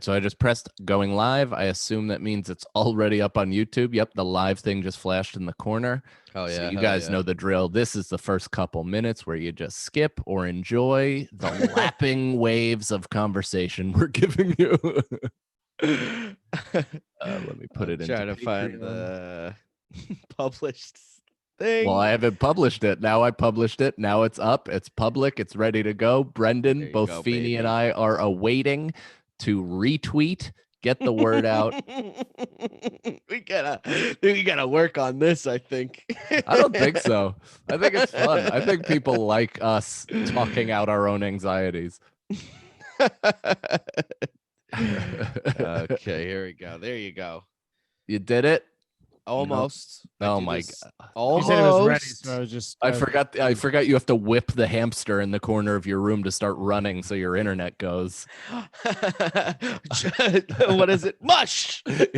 So I just pressed going live. I assume that means it's already up on YouTube. Yep, the live thing just flashed in the corner. Oh yeah, so you guys know the drill. This is the first couple minutes where you just skip or enjoy the lapping waves of conversation we're giving you. Let me put it in. Trying to find the published thing. Well, I haven't published it. Now I published it. Now it's up. It's public. It's ready to go. Brendan, both Feeney and I are awaiting to retweet, get the word out. we gotta work on this, I think. I don't think so. I think it's fun. I think people like us talking out our own anxieties. Okay, here we go. There you go. You did it? Almost. Oh my god. Almost. You said it was ready, so I was just I forgot you have to whip the hamster in the corner of your room to start running so your internet goes. What is it? Mush. There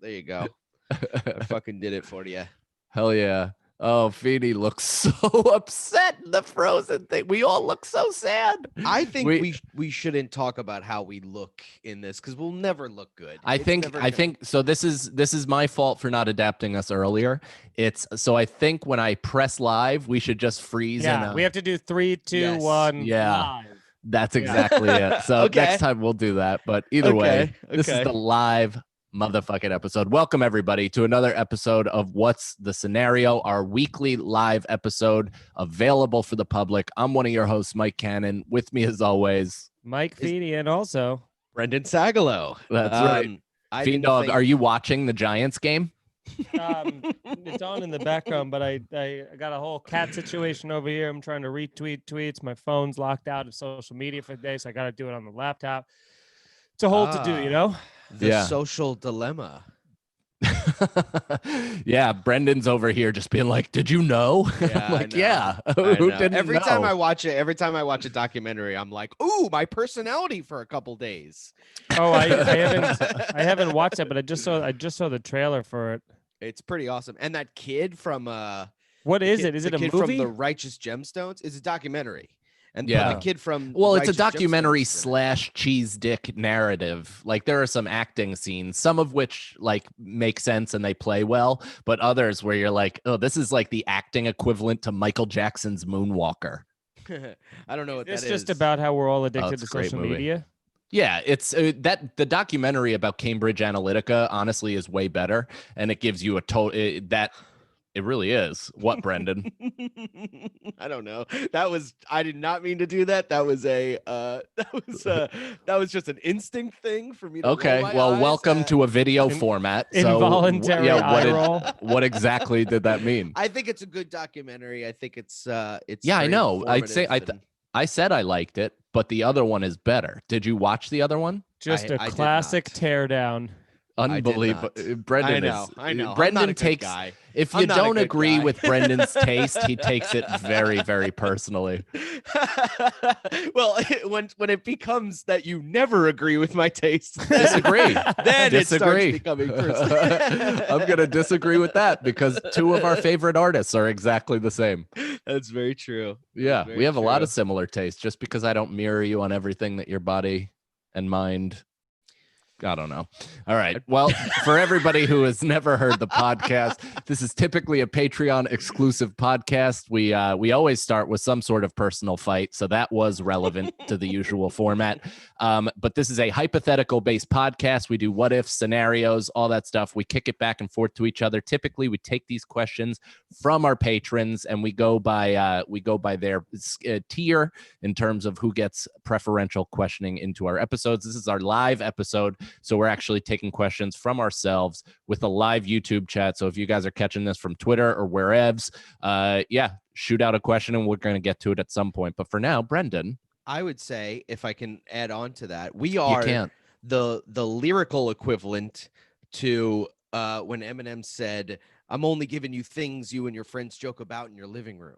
you go. I fucking did it for you. Hell yeah. Oh, Feeney looks so upset in the frozen thing. We all look so sad. I think we shouldn't talk about how we look in this because we'll never look good. I think so. This is my fault for not adapting us earlier. I think when I press live, we should just freeze. Yeah, we have to do 3, 2, 1. Yeah. Live. That's exactly it. So next time we'll do that. But either way, this is the live motherfucking episode. Welcome everybody to another episode of What's the Scenario, our weekly live episode available for the public. I'm one of your hosts, Mike Cannon. With me as always, Mike Feeney and also Brendan Sagalow. That's right. Fiend Dog, are you watching the Giants game? It's on in the background, but I got a whole cat situation over here. I'm trying to retweet tweets. My phone's locked out of social media for the day, so I got to do it on the laptop. It's a whole to do, you know? The social dilemma. Yeah, Brendan's over here just being like, "Did you know?" Yeah, I'm like, "Yeah, who didn't every know?" time I watch a documentary, I'm like, "Ooh, my personality for a couple days." Oh, I haven't watched it, but I just saw the trailer for it. It's pretty awesome. And that kid from what is it? Is it a movie? From The Righteous Gemstones? It's a documentary. And yeah, the kid from it's a documentary / cheese dick narrative. Like there are some acting scenes, some of which like make sense and they play well, but others where you're like, oh, this is like the acting equivalent to Michael Jackson's Moonwalker. I don't know what that is. It's just about how we're all addicted to social media. Yeah, it's that the documentary about Cambridge Analytica honestly is way better, and it gives you a total that. It really is. What, Brendan? I don't know. I did not mean to do that. That was just an instinct thing for me to okay. Well, welcome to a video format. Involuntary eye roll. What exactly did that mean? I think it's a good documentary. I think it's yeah, I know. I said I liked it, but the other one is better. Did you watch the other one? Just a classic teardown. Unbelievable. Brendan I know. Brendan takes guy. If you don't agree with Brendan's taste, he takes it very, very personally. Well, when it becomes that you never agree with my taste, disagree. Then it starts becoming personal. I'm gonna disagree with that because two of our favorite artists are exactly the same. That's very true. Yeah, we have a lot of similar tastes. Just because I don't mirror you on everything that your body and mind. I don't know. All right. Well, for everybody who has never heard the podcast, this is typically a Patreon exclusive podcast. We always start with some sort of personal fight, so that was relevant to the usual format. But this is a hypothetical based podcast. We do what if scenarios, all that stuff. We kick it back and forth to each other. Typically, we take these questions from our patrons and we go by their tier in terms of who gets preferential questioning into our episodes. This is our live episode. So we're actually taking questions from ourselves with a live YouTube chat. So if you guys are catching this from Twitter or wherevs, shoot out a question and we're going to get to it at some point. But for now, Brendan. I would say, if I can add on to that, we are the lyrical equivalent to when Eminem said, "I'm only giving you things you and your friends joke about in your living room."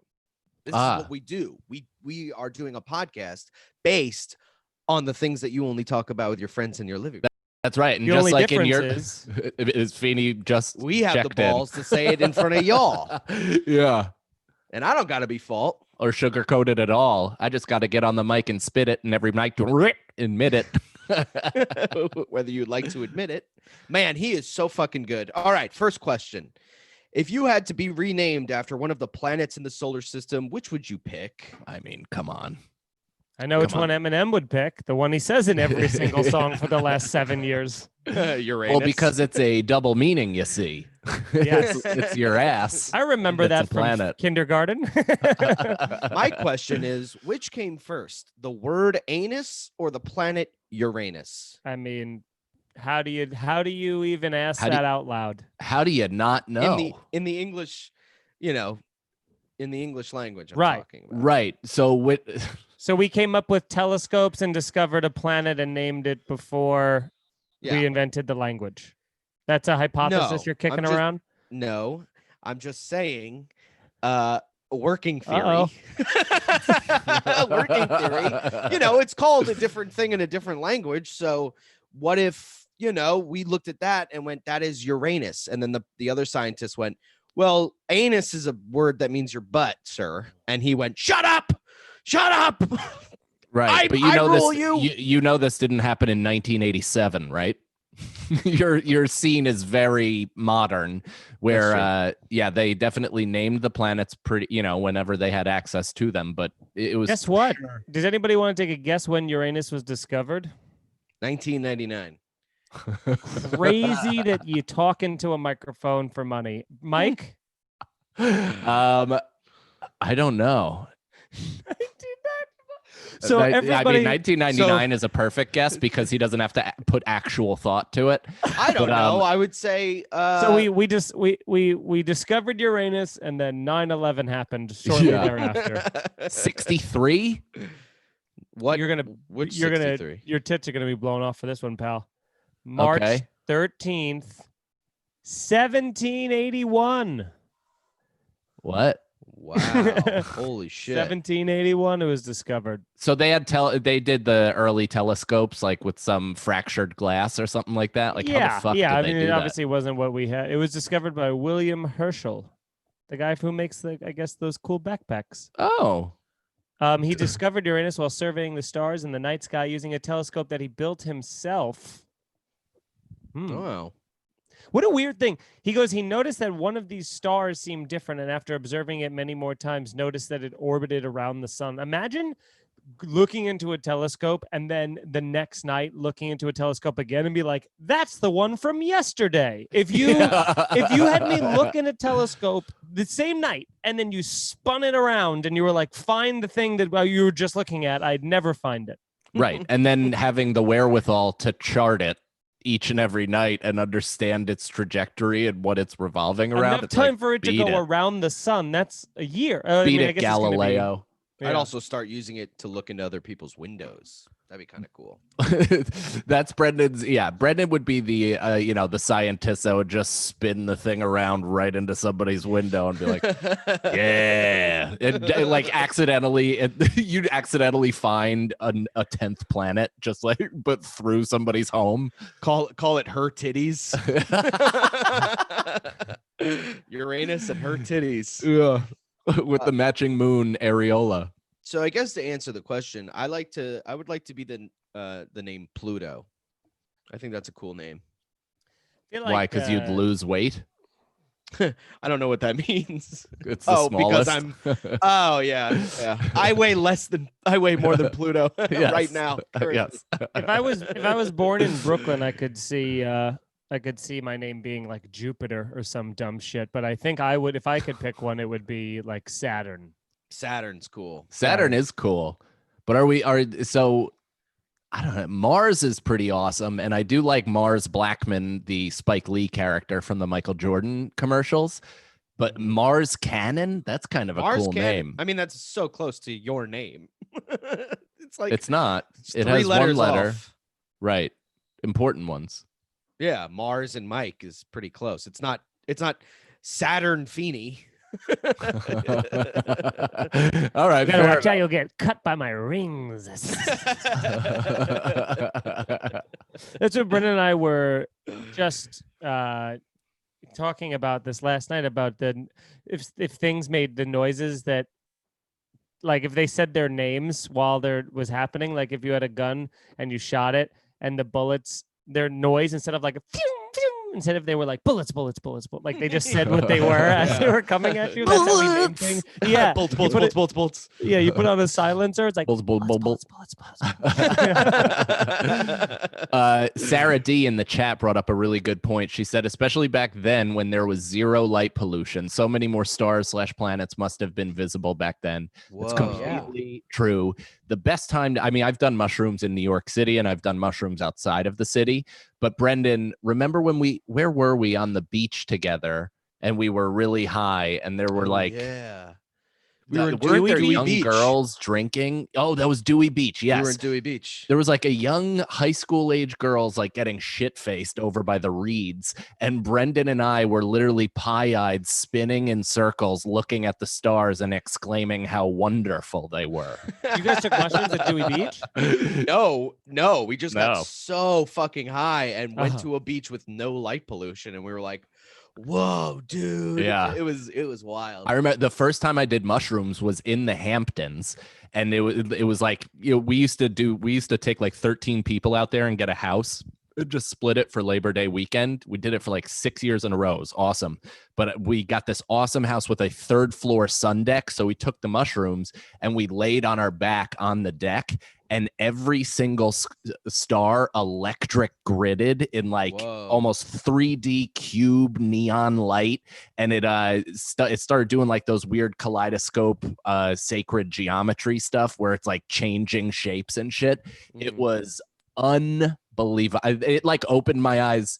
This is what we do. We are doing a podcast based on the things that you only talk about with your friends in your living room. That's right. And the just like in your is Feeney just we have the balls to say it in front of y'all. Yeah. And I don't gotta be fault. or sugarcoat it at all. I just got to get on the mic and spit it, and every night admit it. Whether you'd like to admit it. Man, he is so fucking good. All right, first question. If you had to be renamed after one of the planets in the solar system, which would you pick? I mean, come on. I know which one Eminem would pick. The one he says in every single song for the last 7 years. Uranus. Well, because it's a double meaning, you see. Yes. It's your ass. I remember that from planet. kindergarten. My question is, which came first, the word anus or the planet Uranus? I mean, how do you even ask that out loud? How do you not know? In the English, in the English language, I'm right. talking about. Right. So we came up with telescopes and discovered a planet and named it before we invented the language. That's a hypothesis you're kicking around? No, I'm just saying, working theory. Working theory. It's called a different thing in a different language. So what if, we looked at that and went, that is Uranus. And then the other scientists went, well, anus is a word that means your butt, sir. And he went, shut up. Right. But this didn't happen in 1987, right? Your scene is very modern, where they definitely named the planets pretty, whenever they had access to them. But it was. Guess what? Does anybody want to take a guess when Uranus was discovered? 1999. Crazy that you talk into a microphone for money, Mike. I don't know. So everybody, 1999 is a perfect guess because he doesn't have to put actual thought to it. I don't know. I would say. So we discovered Uranus, and then 9/11 happened shortly thereafter. 63. What your tits are gonna be blown off for this one, pal. March 13th, 1781. What? Wow. Holy shit. 1781 it was discovered. So they had they did the early telescopes like with some fractured glass or something like that. Like how the fuck did they do it that? obviously wasn't what we had. It was discovered by William Herschel, the guy who makes those cool backpacks. Oh. He discovered Uranus while surveying the stars in the night sky using a telescope that he built himself. Wow. What a weird thing. He goes, he noticed that one of these stars seemed different, and after observing it many more times, noticed that it orbited around the sun. Imagine looking into a telescope and then the next night looking into a telescope again and be like, that's the one from yesterday. If you had me look in a telescope the same night and then you spun it around and you were like, find the thing that you were just looking at, I'd never find it. Right. And then having the wherewithal to chart it each and every night and understand its trajectory and what it's revolving around. Enough time for it to go around the sun. That's a year. Beat it, Galileo. I'd also start using it to look into other people's windows. That'd be kind of cool. That's Brendan's. Yeah, Brendan would be the the scientist that would just spin the thing around right into somebody's window and be like, yeah, and like you'd accidentally find a 10th planet just like but through somebody's home. Call it her titties. Uranus and her titties. Yeah, with the matching moon areola. So I guess to answer the question, I would like to be the name Pluto. I think that's a cool name. Why? Because you'd lose weight? I don't know what that means. It's the smallest. Because yeah. I weigh more than Pluto right now. Yes. If I was born in Brooklyn, I could see my name being like Jupiter or some dumb shit. But I think if I could pick one, it would be like Saturn. Saturn's cool. Saturn is cool. But so I don't know. Mars is pretty awesome. And I do like Mars Blackman, the Spike Lee character from the Michael Jordan commercials. But Mars Cannon, that's kind of a cool name. I mean, that's so close to your name. It's not. It 3 has letters 1 letter. off. Right. Important ones. Yeah, Mars and Mike is pretty close. It's not Saturn Feeney. All right. Better watch out, you'll get cut by my rings. That's what Brendan and I were just talking about this last night about if things made the noises that like if they said their names while there was happening, like if you had a gun and you shot it and the bullets, their noise instead of like a phew, phew, instead of they were like bullets, like they just said what they were as they were coming at you. That's how we name things. Yeah, bolts. Yeah, you put on a silencer. It's like bullets. Sarah D in the chat brought up a really good point. She said, especially back then when there was zero light pollution, so many more stars / planets must have been visible back then. Whoa. It's completely true. The best time, I mean, I've done mushrooms in New York City and I've done mushrooms outside of the city. But Brendan, remember when where were we on the beach together and we were really high and there were we were in weren't there Dewey young Beach. girls drinking? Oh, that was Dewey Beach. Yes. We were in Dewey Beach. There was like a young high school age girls like getting shit faced over by the reeds. And Brendan and I were literally pie-eyed, spinning in circles, looking at the stars and exclaiming how wonderful they were. You guys took mushrooms at Dewey Beach? No. We just got so fucking high and went to a beach with no light pollution. And we were like, whoa, dude. Yeah. It was wild. I remember the first time I did mushrooms was in the Hamptons, and it was like, you know, we used to take like 13 people out there and get a house, just split it for Labor Day weekend. We did it for like 6 years in a row. It was awesome. But we got this awesome house with a 3rd floor sun deck. So we took the mushrooms and we laid on our back on the deck, and every single star electric gridded in like almost 3D cube neon light. And it started doing like those weird kaleidoscope sacred geometry stuff where it's like changing shapes and shit. It was unbelievable. It like opened my eyes.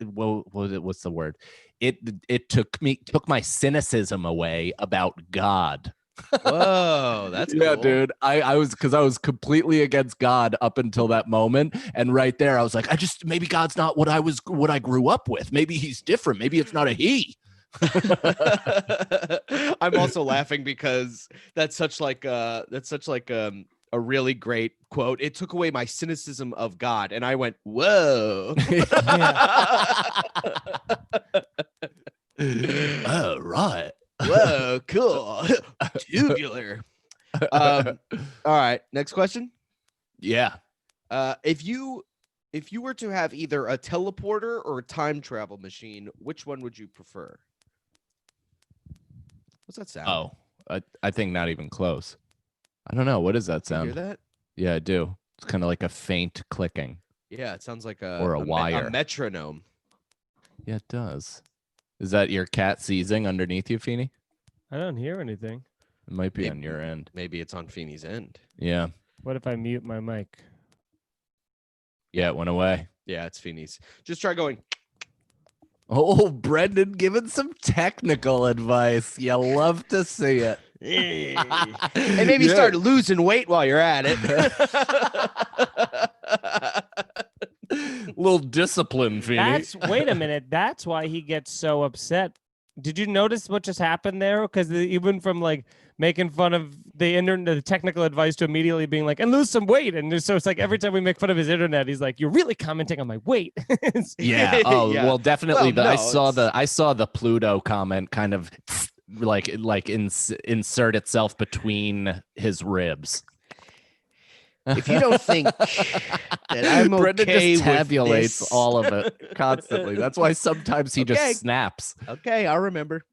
What's the word? It took my cynicism away about God. Whoa, that's yeah, cool. Dude. I was completely against God up until that moment, and right there I was like, maybe God's not what I grew up with. Maybe he's different. Maybe it's not a he. I'm also laughing because that's such like a really great quote. It took away my cynicism of God, and I went, whoa. Oh, right. Whoa, cool. Tubular. All right, next question. Yeah. If you were to have either a teleporter or a time travel machine, which one would you prefer? What's that sound? Oh, I think not even close. I don't know. What does that sound? You hear that? Yeah, I do. It's kind of like a faint clicking. Yeah, it sounds like a wire. A metronome. Yeah, it does. Is that your cat seizing underneath you, Feeney? I don't hear anything. It might be on your end. Maybe it's on Feeney's end. Yeah. What if I mute my mic? Yeah, it went away. Yeah, it's Feeney's. Just try going. Oh, Brendan giving some technical advice. You love to see it. And maybe start losing weight while you're at it. Little discipline, Feeney. Wait a minute. That's why he gets so upset. Did you notice what just happened there? Because even from like making fun of the internet, the technical advice to immediately being like, and lose some weight. And so it's like every time we make fun of his internet, he's like, you're really commenting on my weight. Yeah. Oh, yeah. Well, definitely. Well, I saw the Pluto comment kind of like insert itself between his ribs. If you don't think that I'm Brendan okay just tabulates with this. all of it constantly. That's why sometimes he just snaps. Okay, I'll remember.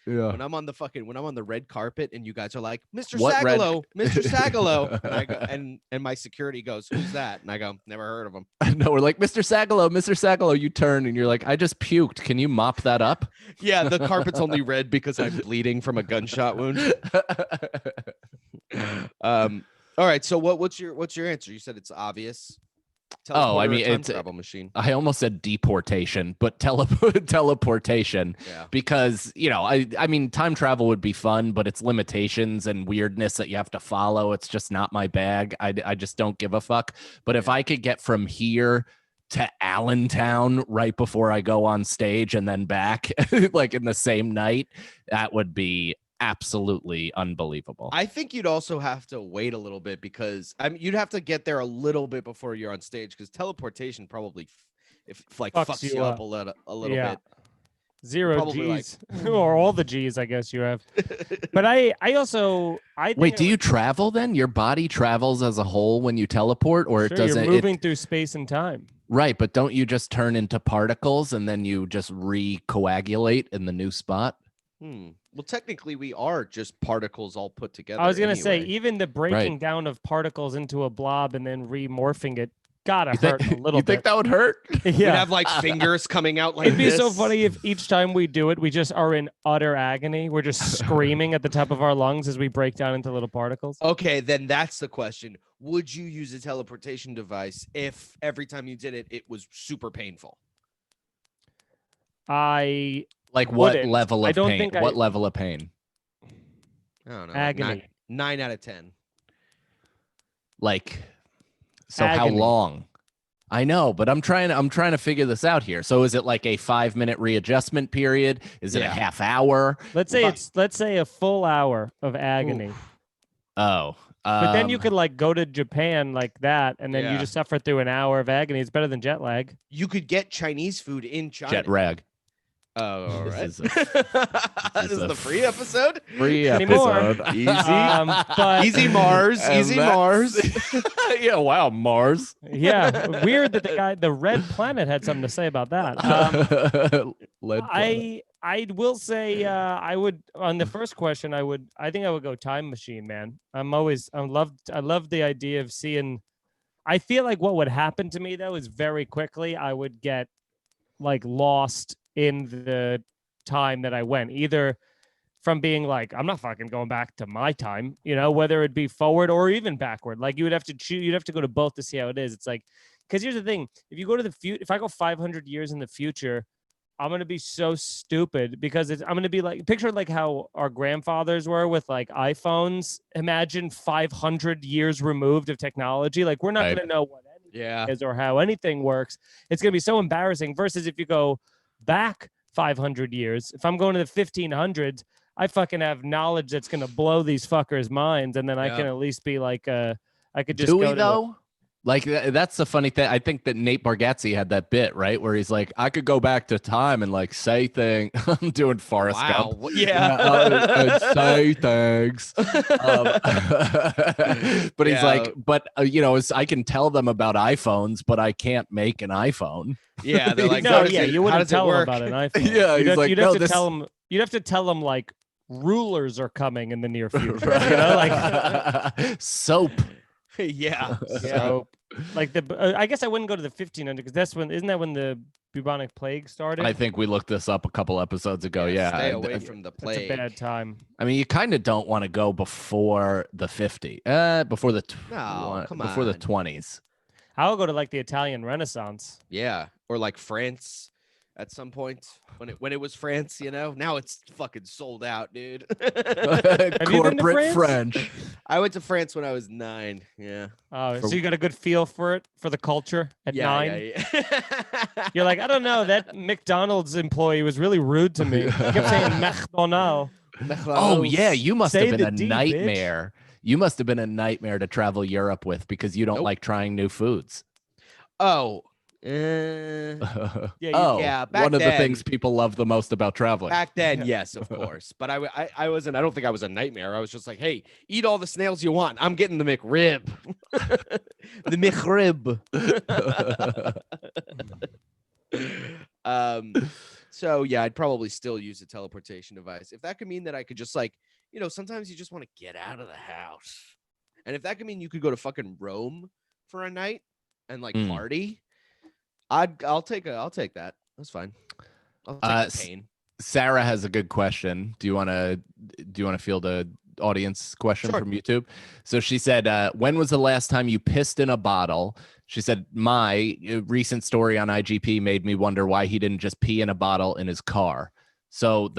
Yeah. When I'm on the red carpet and you guys are like, Mr. Sagalo, Mr. Sagalo, and I go, and my security goes, who's that? And I go, never heard of him. No, we're like, Mr. Sagalo. You turn and you're like, I just puked. Can you mop that up? Yeah, the carpet's only red because I'm bleeding from a gunshot wound. All right, so what's your answer? You said it's obvious. I mean, it's travel machine. I almost said deportation, but teleportation. Yeah. Because, you know, I mean, time travel would be fun, but it's limitations and weirdness that you have to follow. It's just not my bag. I just don't give a fuck. But if I could get from here to Allentown right before I go on stage and then back, like in the same night, that would be absolutely unbelievable. I think you'd also have to wait a little bit because you'd have to get there a little bit before you're on stage because teleportation probably fucks you up a little bit. Zero Probably G's or all the G's, I guess you have. But I think Wait, do you travel then? Your body travels as a whole when you teleport, or it doesn't? You're moving through space and time. Right, but don't you just turn into particles and then you just recoagulate in the new spot? Well, technically, we are just particles all put together. I was gonna say, even the breaking down of particles into a blob and then remorphing it gotta hurt a little bit. You think that would hurt? Yeah. We'd have like fingers coming out like It'd be this. so funny if each time we do it, we just are in utter agony. We're just screaming at the top of our lungs as we break down into little particles. Okay, then that's the question. Would you use a teleportation device if every time you did it, it was super painful? I like what wouldn't. level of pain? What level of pain? I don't know. Agony. 9 out of 10. Like, so Agony. how long? I know, but I'm trying to figure this out here. So is it like a 5-minute readjustment period? Is it a half hour? Let's say a full hour of agony. Oof. Oh. But then you could like go to Japan like that, and then you just suffer through an hour of agony. It's better than jet lag. You could get Chinese food in China. Jet rag. Oh, all right. This is the free episode? Free episode. Easy. But easy Mars. Easy Mars. Yeah, wow, Mars. Yeah, weird that the Red Planet had something to say about that. I will say I would, on the first question, I think I would go time machine, man. I love the idea of seeing. I feel like what would happen to me though is very quickly I would get like lost in the time that I went, either from being like, I'm not fucking going back to my time, whether it be forward or even backward. Like you would have to choose, you'd have to go to both to see how it is. It's like, because here's the thing, if you go to the future, if I go 500 years in the future, I'm going to be so stupid because I'm going to be like, picture like how our grandfathers were with like iPhones. Imagine 500 years removed of technology. Like we're not going to know what anything is or how anything works. It's going to be so embarrassing versus if you go back 500 years. If I'm going to the 1500s, I fucking have knowledge that's going to blow these fuckers' minds. And then I can at least be like, I could just go to Like, that's the funny thing. I think that Nate Bargatze had that bit, right? Where he's like, I could go back to time and like say things. I'm doing Forrest Gump. Yeah. Say things. But he's like, I can tell them about iPhones, but I can't make an iPhone. Yeah. They're like, you wouldn't tell them about an iPhone. Yeah. You'd have to tell them like rulers are coming in the near future. Like soap. Yeah. So, like I guess I wouldn't go to the 1500 because isn't that when the bubonic plague started? I think we looked this up a couple episodes ago. Yeah. Stay away from the plague. It's a bad time. I mean, you kind of don't want to go before the 50. Before the before the 20s. I'll go to like the Italian Renaissance. Yeah, or like France. At some point, when it was France, now it's fucking sold out, dude. Have you been to France? French. I went to France when I was 9. Yeah. Oh, so you got a good feel for the culture at 9? Yeah. You're like, I don't know, that McDonald's employee was really rude to me. He kept saying McDonald. Oh yeah, you must have been a D, nightmare. Bitch. You must have been a nightmare to travel Europe with because you don't like trying new foods. Oh. Yeah. One of the things people love the most about traveling. Back then, yes, of course. But I wasn't. I don't think I was a nightmare. I was just like, hey, eat all the snails you want. I'm getting the McRib. The McRib. So yeah, I'd probably still use a teleportation device if that could mean that I could just like, sometimes you just want to get out of the house, and if that could mean you could go to fucking Rome for a night and like party. I'll take that. That's fine. I'll take the pain. Sarah has a good question. Do you want to field a audience question from YouTube? So she said, when was the last time you pissed in a bottle? She said, my recent story on IGP made me wonder why he didn't just pee in a bottle in his car. So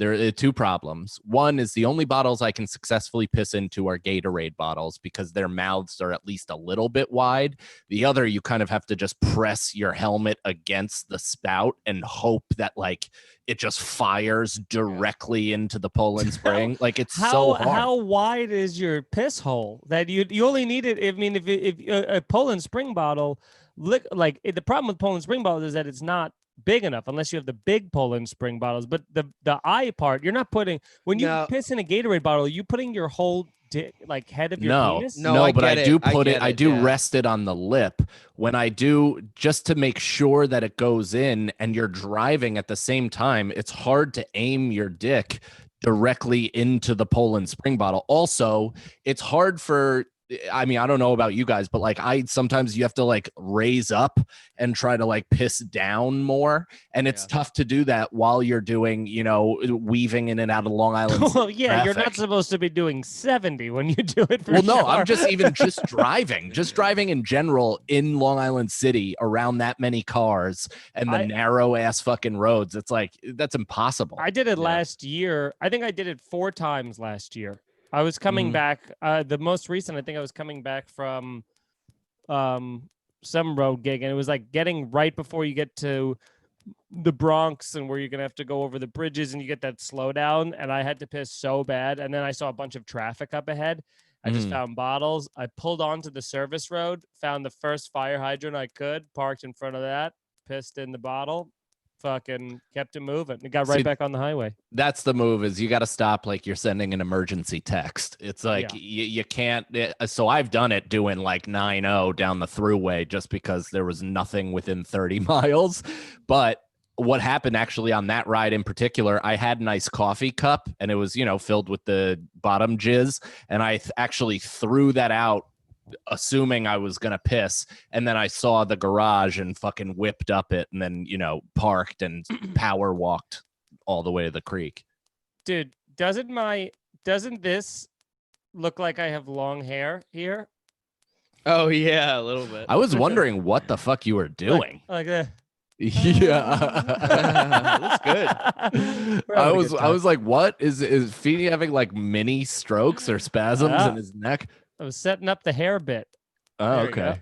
there are two problems. One is the only bottles I can successfully piss into are Gatorade bottles because their mouths are at least a little bit wide. The other, you kind of have to just press your helmet against the spout and hope that like it just fires directly into the Poland Spring. Like it's so hard. How wide is your piss hole that you only need it? I mean, if a Poland Spring bottle The problem with Poland spring bottles is that it's not big enough unless you have the big Poland spring bottles. But the eye part, you're not putting when you piss in a Gatorade bottle, are you putting your whole head of your penis? No, but I do put it. I do yeah. rest it on the lip when I do, just to make sure that it goes in. And you're driving at the same time. It's hard to aim your dick directly into the Poland spring bottle. Also, it's hard for. I mean, I don't know about you guys, but like sometimes you have to like raise up and try to like piss down more. And it's tough to do that while you're doing, weaving in and out of Long Island. Well, yeah, traffic. You're not supposed to be doing 70 when you do it. Well, no, I'm just driving in general in Long Island City around that many cars and the narrow ass fucking roads. It's like, that's impossible. I did it last year. I think I did it 4 times last year. I was coming back. The most recent, I think I was coming back from some road gig, and it was like getting right before you get to the Bronx and where you're going to have to go over the bridges and you get that slowdown. And I had to piss so bad. And then I saw a bunch of traffic up ahead. I just found bottles. I pulled onto the service road, found the first fire hydrant I could, parked in front of that, pissed in the bottle. Fucking kept it moving. It got right back on the highway. That's the move, is you got to stop like you're sending an emergency text. It's like you can't. So I've done it doing like 9-0 down the thruway just because there was nothing within 30 miles. But what happened actually on that ride in particular, I had a nice coffee cup and it was, filled with the bottom jizz. And I actually threw that out assuming I was going to piss. And then I saw the garage and fucking whipped up it and then, parked and power walked all the way to the creek. Dude, doesn't this look like I have long hair here? Oh, yeah, a little bit. I was wondering what the fuck you were doing. Like that. Yeah. That's good. I was like, what? Is Feeney having like mini strokes or spasms in his neck? I was setting up the hair bit. Oh, okay.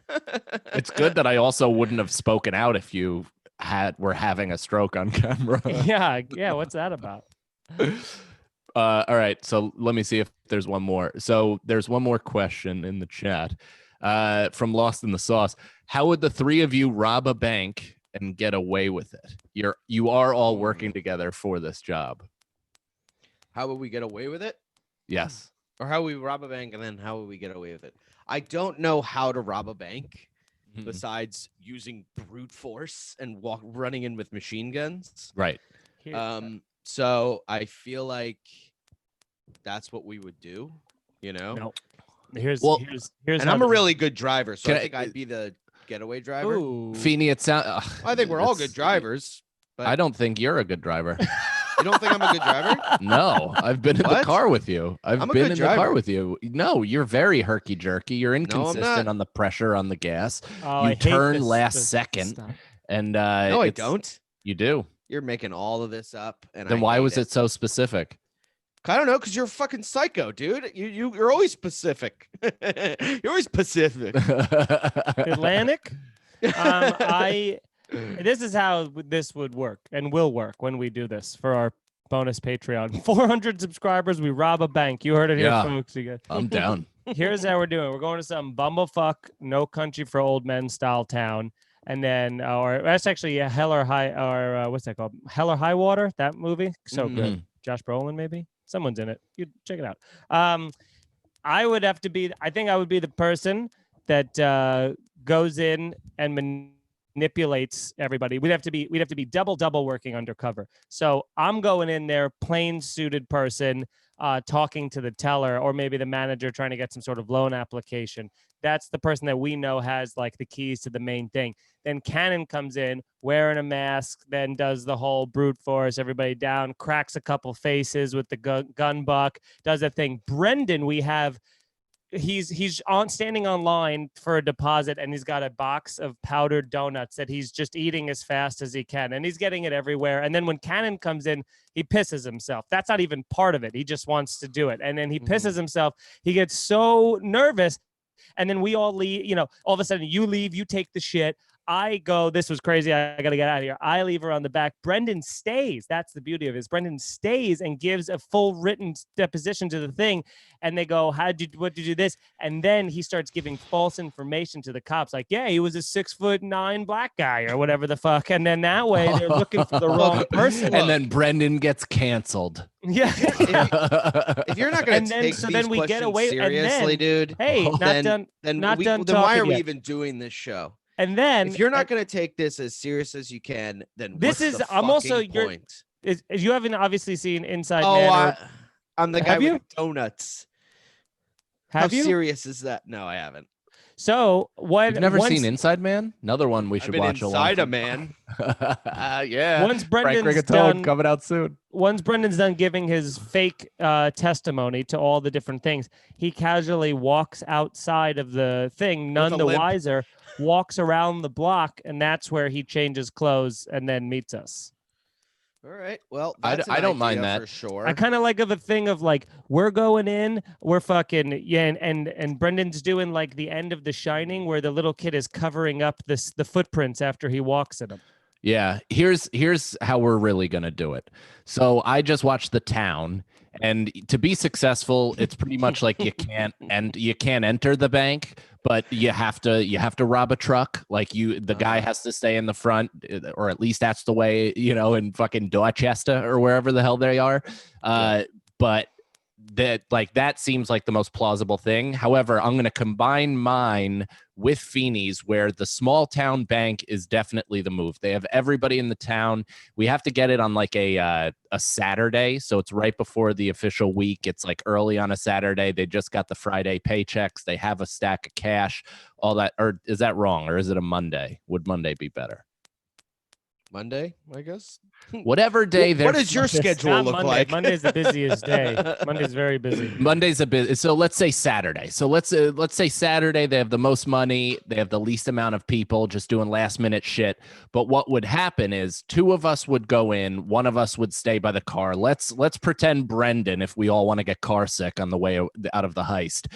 It's good that I also wouldn't have spoken out if you were having a stroke on camera. Yeah. What's that about? All right. So let me see if there's one more. So there's one more question in the chat from Lost in the Sauce. How would the 3 of you rob a bank and get away with it? You are all working together for this job. How would we get away with it? Yes. Or how we rob a bank and then how would we get away with it? I don't know how to rob a bank besides using brute force and running in with machine guns. Right. So I feel like that's what we would do, No. Here's and I'm a really good driver, so I think I'd be the getaway driver. Ooh. Feeney, I think we're all good drivers. But I don't think you're a good driver. You don't think I'm a good driver? No, I've been in the car with you. I've been in the car with you. No, you're very herky-jerky. You're inconsistent on the pressure on the gas. Oh, you turn last second. And no, I don't. You do. You're making all of this up. And then why was it so specific? I don't know, because you're a fucking psycho, dude. You're always specific. You're always Pacific. Atlantic? This is how this would work and will work when we do this for our bonus Patreon. 400 subscribers, we rob a bank. You heard it here, folks. Again. I'm down. Here's how we're doing. We're going to some bumblefuck, no country for old men style town. And then, or that's actually a Hell or High, or what's that called? Hell or High Water, that movie. So good. Josh Brolin, maybe? Someone's in it. You check it out. I would have to be, I think I would be the person that goes in and manipulates everybody. We'd have to be double working undercover. So I'm going in there, plain suited person, talking to the teller or maybe the manager trying to get some sort of loan application. That's the person that we know has like the keys to the main thing. Then Cannon comes in wearing a mask, then does the whole brute force, everybody down, cracks a couple faces with the gun buck, does a thing. Brendan, we have, he's standing online for a deposit and he's got a box of powdered donuts that he's just eating as fast as he can and he's getting it everywhere. And then when Cannon comes in, he pisses himself. That's not even part of it. He just wants to do it. And then he pisses himself. He gets so nervous. And then we all leave, all of a sudden you leave, you take the shit. I go, this was crazy. I got to get out of here. I leave her on the back. Brendan stays. That's the beauty of it. Brendan stays and gives a full written deposition to the thing. And they go, what did you do this? And then he starts giving false information to the cops. Like, yeah, he was a 6'9" black guy or whatever the fuck. And then that way they're looking for the wrong person. And then Brendan gets canceled. Yeah. If you're not going to take so these then we get away seriously, dude. Hey, then why are we even doing this show? And then if you're not going to take this as serious as you can, then this is I'm also point? You haven't obviously seen Inside Man. I'm the guy with donuts. How serious is that? No, I haven't. So you've never seen Inside Man? Another one we should watch. Inside a Man. Yeah. Once Brendan's done, coming out soon. Once Brendan's done giving his fake testimony to all the different things, he casually walks outside of the thing, none the wiser, walks around the block, and that's where he changes clothes and then meets us. All right. Well, I don't mind that for sure. I kind of like the thing of like, we're going in, we're fucking, yeah, and Brendan's doing like the end of The Shining where the little kid is covering up the footprints after he walks in them. Yeah, here's how we're really gonna do it. So I just watched The Town, and to be successful, it's pretty much like you can't enter the bank, but you have to rob a truck. Like the guy has to stay in the front, or at least that's the way, in fucking Dorchester or wherever the hell they are. But that seems like the most plausible thing. However, I'm going to combine mine with Feeney's, where the small town bank is definitely the move. They have everybody in the town. We have to get it on like a Saturday, so it's right before the official week. It's like early on a Saturday. They just got the Friday paychecks. They have a stack of cash, all that. Or is that wrong? Or is it a Monday? Would Monday be better? Monday, I guess. Whatever day. What does your schedule look like? Monday's the busiest day. Monday's very busy. Monday's a bit. So let's say Saturday. So let's say Saturday. They have the most money. They have the least amount of people just doing last minute shit. But what would happen is two of us would go in. One of us would stay by the car. Let's pretend Brendan, if we all want to get car sick on the way out of the heist.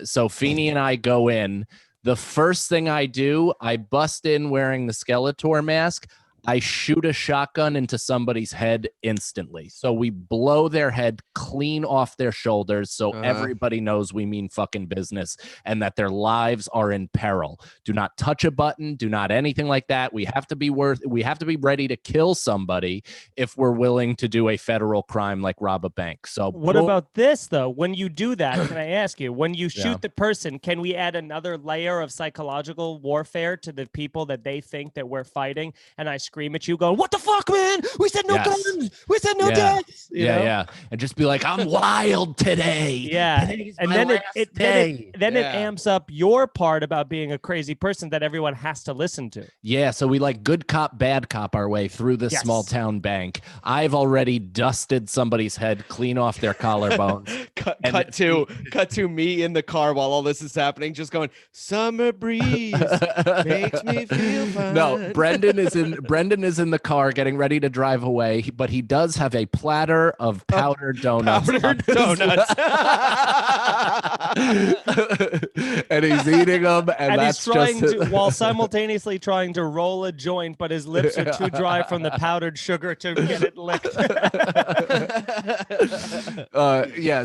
So Feeney and I go in. The first thing I do, I bust in wearing the Skeletor mask. I shoot a shotgun into somebody's head instantly. So we blow their head clean off their shoulders, so everybody knows we mean fucking business and that their lives are in peril. Do not touch a button. Do not anything like that. We have to be ready to kill somebody if we're willing to do a federal crime like rob a bank. So what about this though? When you do that, can I ask you, when you shoot the person, can we add another layer of psychological warfare to the people that they think that we're fighting? And I scream at you going, what the fuck, man? We said no guns. We said no deaths. Yeah. And just be like, I'm wild today. Yeah. And then it amps up your part about being a crazy person that everyone has to listen to. Yeah. So we like good cop, bad cop our way through this small town bank. I've already dusted somebody's head clean off their collarbones. cut to me in the car while all this is happening, just going, summer breeze makes me feel fine. No, Brendan is in the car getting ready to drive away, but he does have a platter of powdered donuts. And he's eating them, and that's he's trying while simultaneously trying to roll a joint, but his lips are too dry from the powdered sugar to get it licked.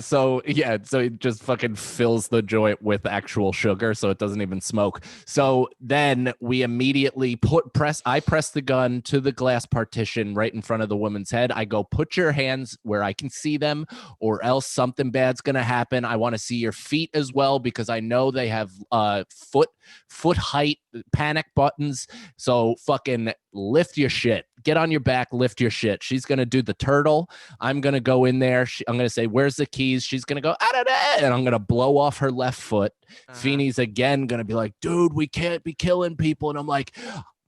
So he just fucking fills the joint with actual sugar, so it doesn't even smoke. So then we immediately I press the gun to the glass partition right in front of the woman's head. I go, put your hands where I can see them, or else something bad's gonna happen. I want to see your feet as well, because I know they have foot height panic buttons. So fucking lift your shit. Get on your back, lift your shit. She's gonna do the turtle. I'm gonna go in there. I'm gonna say, where's the keys? She's gonna go, and I'm gonna blow off her left foot. Feeney's again gonna be like, dude, we can't be killing people. And I'm like,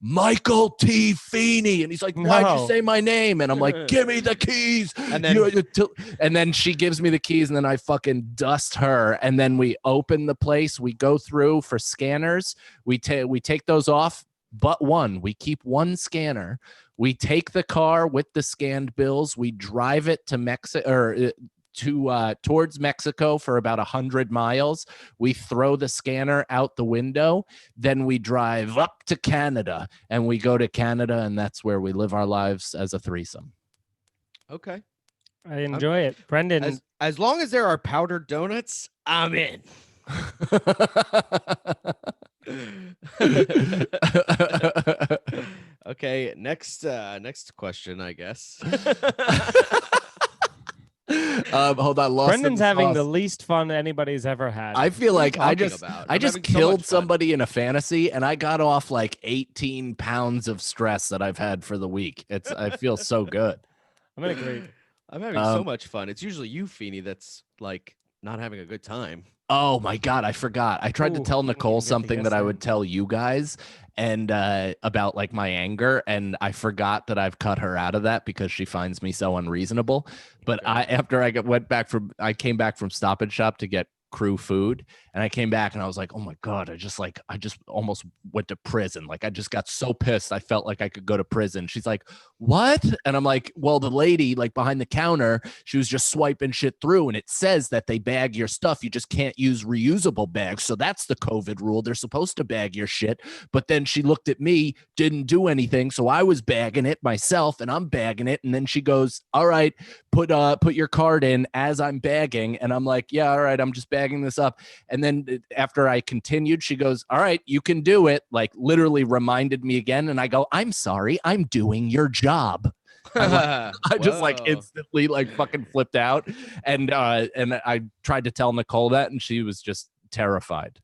Michael T. Feeney. And he's like, why'd you say my name? And I'm like, give me the keys. And then she gives me the keys, and then I fucking dust her. And then we open the place. We go through for scanners. We take those off, but one. We keep one scanner. We take the car with the scanned bills. We drive it to to towards Mexico for about 100 miles. We throw the scanner out the window. Then we drive up to Canada, and we go to Canada, and that's where we live our lives as a threesome. Okay. I enjoy it. Brendan. As long as there are powdered donuts, I'm in. Okay, next question, I guess. Hold on, Brendan's having the least fun anybody's ever had. I feel like I just killed somebody in a fantasy, and I got off like 18 pounds of stress that I've had for the week. I feel so good. I'm gonna agree. I'm having so much fun. It's usually you, Feeney, that's like not having a good time. Oh my God, I forgot. I tried to tell Nicole something that I would tell you guys, and about like my anger, and I forgot that I've cut her out of that because she finds me so unreasonable. But after I came back from Stop and Shop to get crew food, and I came back and I was like, oh my God, I just almost went to prison. Like, I just got so pissed, I felt like I could go to prison. She's like, what? And I'm like, well, the lady like behind the counter, she was just swiping shit through, and it says that they bag your stuff, you just can't use reusable bags. So that's the COVID rule, they're supposed to bag your shit. But then she looked at me, didn't do anything, so I was bagging it myself, and I'm bagging it. And then she goes, all right, put your card in as I'm bagging. And I'm like, yeah, all right, I'm just bagging this up. And then after I continued, she goes, all right, you can do it. Like, literally reminded me again. And I go, I'm sorry, I'm doing your job. I just like instantly like fucking flipped out. And I tried to tell Nicole that, and she was just terrified.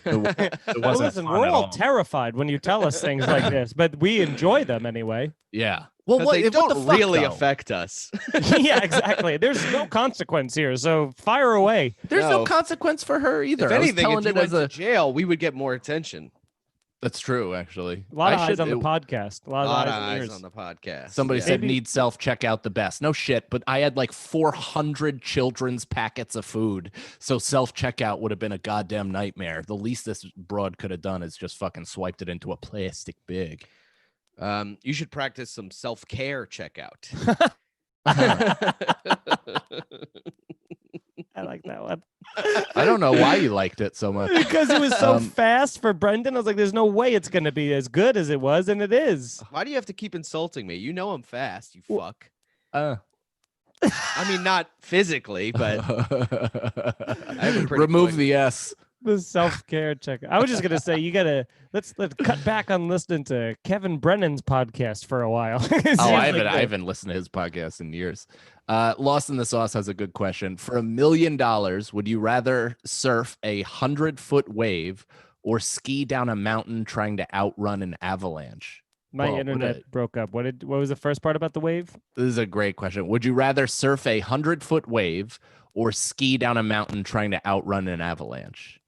It wasn't listen, we're all terrified when you tell us things like this, but we enjoy them anyway. Yeah. Well, they don't really affect us. Yeah, exactly. There's no consequence here, so fire away. There's no consequence for her either. If anything, if you went to jail, we would get more attention. That's true, actually. A lot of eyes on the podcast. A lot of eyes on the podcast. Somebody said need self-checkout the best. No shit, but I had like 400 children's packets of food, so self-checkout would have been a goddamn nightmare. The least this broad could have done is just fucking swiped it into a plastic bag. You should practice some self-care checkout. I like that one. I don't know why you liked it so much. Because it was so fast for Brendan. I was like, there's no way it's going to be as good as it was, and it is. Why do you have to keep insulting me? You know I'm fast, you fuck. I mean, not physically, but remove the S. The self-care check. I was just gonna say you gotta let's cut back on listening to Kevin Brennan's podcast for a while. I haven't listened to his podcast in years. Lost in the Sauce has a good question. For $1 million, would you rather surf 100-foot wave or ski down a mountain trying to outrun an avalanche? My internet broke up. What was the first part about the wave? This is a great question. Would you rather surf 100-foot wave or ski down a mountain trying to outrun an avalanche?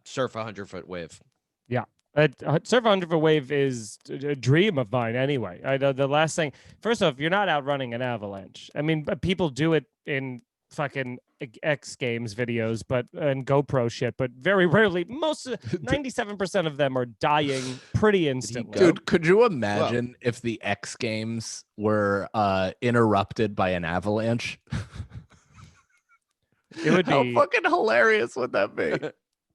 Surf 100-foot wave. Yeah. Surf 100-foot wave is a dream of mine anyway. I know the last thing, first off, you're not outrunning an avalanche. I mean, people do it in fucking X Games videos, and GoPro shit, but very rarely, 97% of them are dying pretty instantly. Dude, could you imagine if the X Games were interrupted by an avalanche? It would be. How fucking hilarious would that be?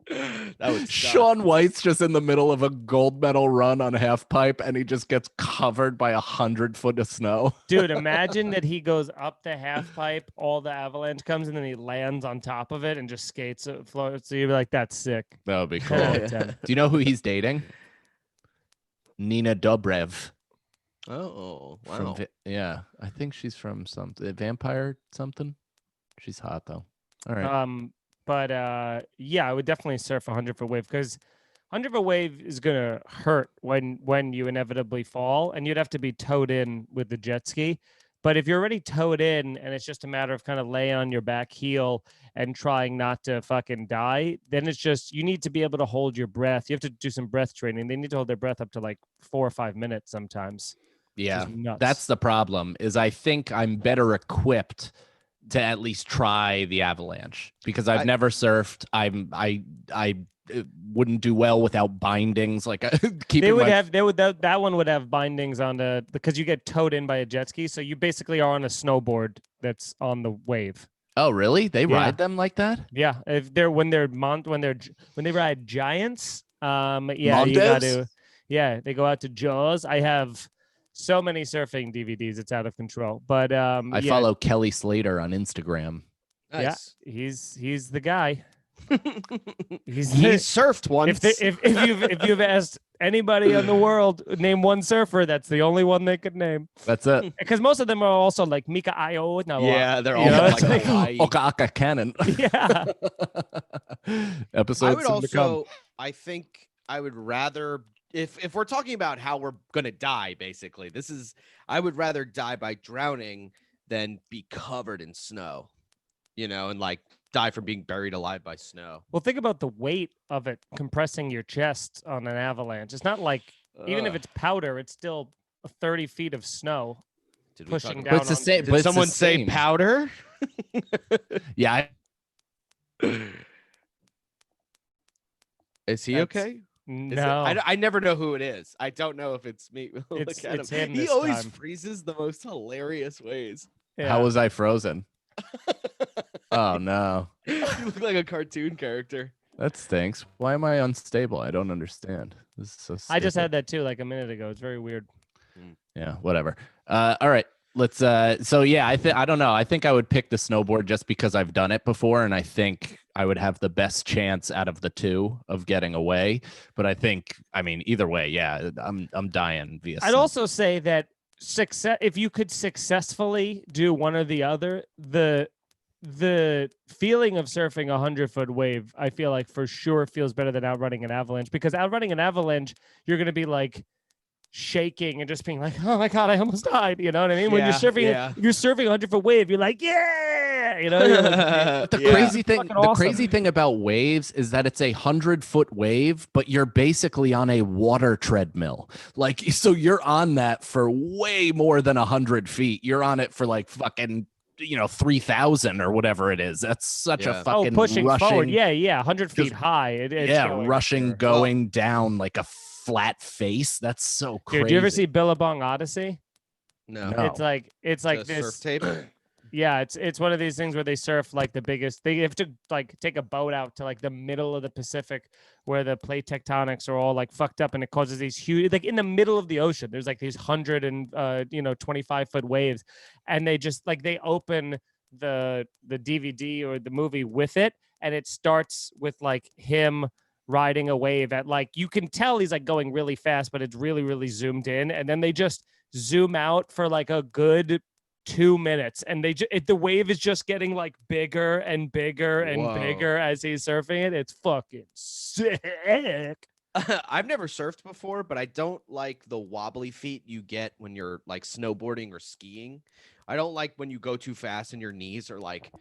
That would Shaun White's just in the middle of a gold medal run on half pipe, and he just gets covered by 100 foot of snow. Dude, imagine that he goes up the half pipe, all the avalanche comes, and then he lands on top of it and just skates it, floats. So you'd be like, "That's sick." That would be cool. Do you know who he's dating? Nina Dobrev. Oh, wow. Yeah, I think she's from something vampire something. She's hot though. All right. But yeah, I would definitely surf 100-foot wave because 100-foot wave is gonna hurt when you inevitably fall, and you'd have to be towed in with the jet ski. But if you're already towed in and it's just a matter of kind of laying on your back heel and trying not to fucking die, then it's just you need to be able to hold your breath. You have to do some breath training. They need to hold their breath up to like 4 or 5 minutes sometimes. Yeah, that's the problem. Is I think I'm better equipped to at least try the avalanche because I've never surfed. I wouldn't do well without bindings. Like that one would have bindings on because you get towed in by a jet ski, so you basically are on a snowboard that's on the wave. Oh, really? They ride them like that? Yeah, if they're when they ride giants, you Mondos? got to, they go out to Jaws. I have so many surfing DVDs, it's out of control. But I follow Kelly Slater on Instagram. Nice. Yeah, he's the guy. He surfed once. If you've asked anybody in the world name one surfer, that's the only one they could name. That's it. Because most of them are also like Mika Ayo. Yeah, they're all like Hawaii. Okaka Cannon. Yeah. Episodes. I would also. I think I would rather. If we're talking about how we're gonna die, basically, I would rather die by drowning than be covered in snow. And like die from being buried alive by snow. Well, think about the weight of it compressing your chest on an avalanche. It's not like, even if it's powder, it's still 30 feet of snow pushing down. But it's the same. Did someone say powder? Yeah. Is he okay? No, I never know who it is. I don't know if it's me. It's him. He always freezes the most hilarious ways. Yeah. How was I frozen? Oh no! You look like a cartoon character. That stinks. Why am I unstable? I don't understand. This is so stupid. I just had that too, like a minute ago. It's very weird. Yeah, whatever. All right. Let's so yeah, I don't know. I think I would pick the snowboard just because I've done it before, and I think I would have the best chance out of the two of getting away. But I mean, either way, yeah, I'm dying via I'd also say that if you could successfully do one or the other, the feeling of surfing 100-foot wave, I feel like for sure feels better than outrunning an avalanche, because outrunning an avalanche, you're going to be like shaking and just being like, oh my God, I almost died. You know what I mean? When you're surfing, you're surfing 100-foot wave, you're like, yeah, you know. But the crazy thing about waves is that it's 100-foot wave, but you're basically on a water treadmill. Like, so you're on that for way more than 100 feet. You're on it for like fucking 3,000 or whatever it is. That's such a fucking pushing rushing, forward. 100 feet high. It's going down like a flat face. That's so crazy. Dude, do you ever see Billabong Odyssey? No. It's like this surf tape. Yeah, it's one of these things where they surf like the biggest. They have to like take a boat out to like the middle of the Pacific where the plate tectonics are all like fucked up, and it causes these huge, like in the middle of the ocean. There's like these 25-foot waves, and they just like they open the DVD or the movie with it, and it starts with like him riding a wave at like, you can tell he's like going really fast, but it's really, really zoomed in, and then they just zoom out for like a good 2 minutes, and the wave is just getting like bigger and bigger and bigger as he's surfing it. It's fucking sick. I've never surfed before, but I don't like the wobbly feet you get when you're like snowboarding or skiing. I don't like when you go too fast and your knees are like,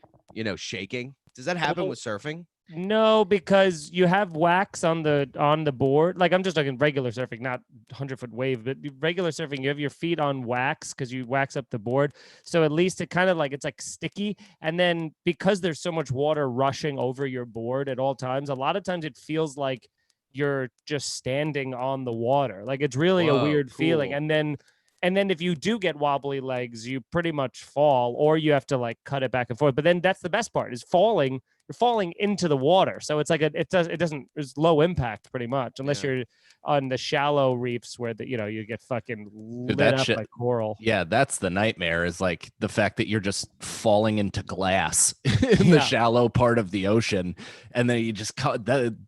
shaking. Does that happen with surfing? No, because you have wax on the board. Like, I'm just talking regular surfing, not 100-foot wave, but regular surfing, you have your feet on wax because you wax up the board. So at least it kind of like, it's like sticky. And then because there's so much water rushing over your board at all times, a lot of times it feels like you're just standing on the water. Like, it's really a weird feeling. And then if you do get wobbly legs, you pretty much fall, or you have to like cut it back and forth. But then that's the best part, is falling. You're falling into the water, so it's like there's low impact pretty much, unless you're on the shallow reefs where you get fucking lit up like coral. Yeah, that's the nightmare, is like the fact that you're just falling into glass in the shallow part of the ocean, and then you just cut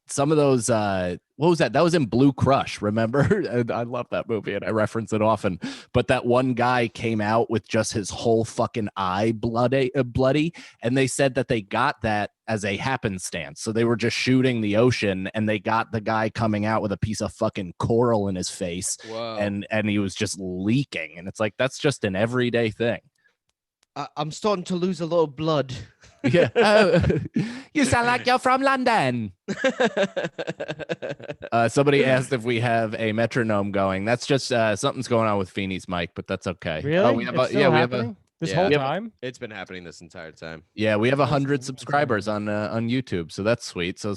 some of those. What was that? That was in Blue Crush, remember? I love that movie and I reference it often. But that one guy came out with just his whole fucking eye bloody, and they said that they got that as a happenstance. So they were just shooting the ocean, and they got the guy coming out with a piece of fucking coral in his face. Whoa. and he was just leaking. And it's like, that's just an everyday thing. I'm starting to lose a little blood. Yeah. You sound like you're from London. Somebody asked if we have a metronome going. That's just something's going on with Feeney's mic, but that's okay. Really? We have this whole time. It's been happening this entire time. Yeah, we have 100 subscribers on YouTube, so that's sweet. So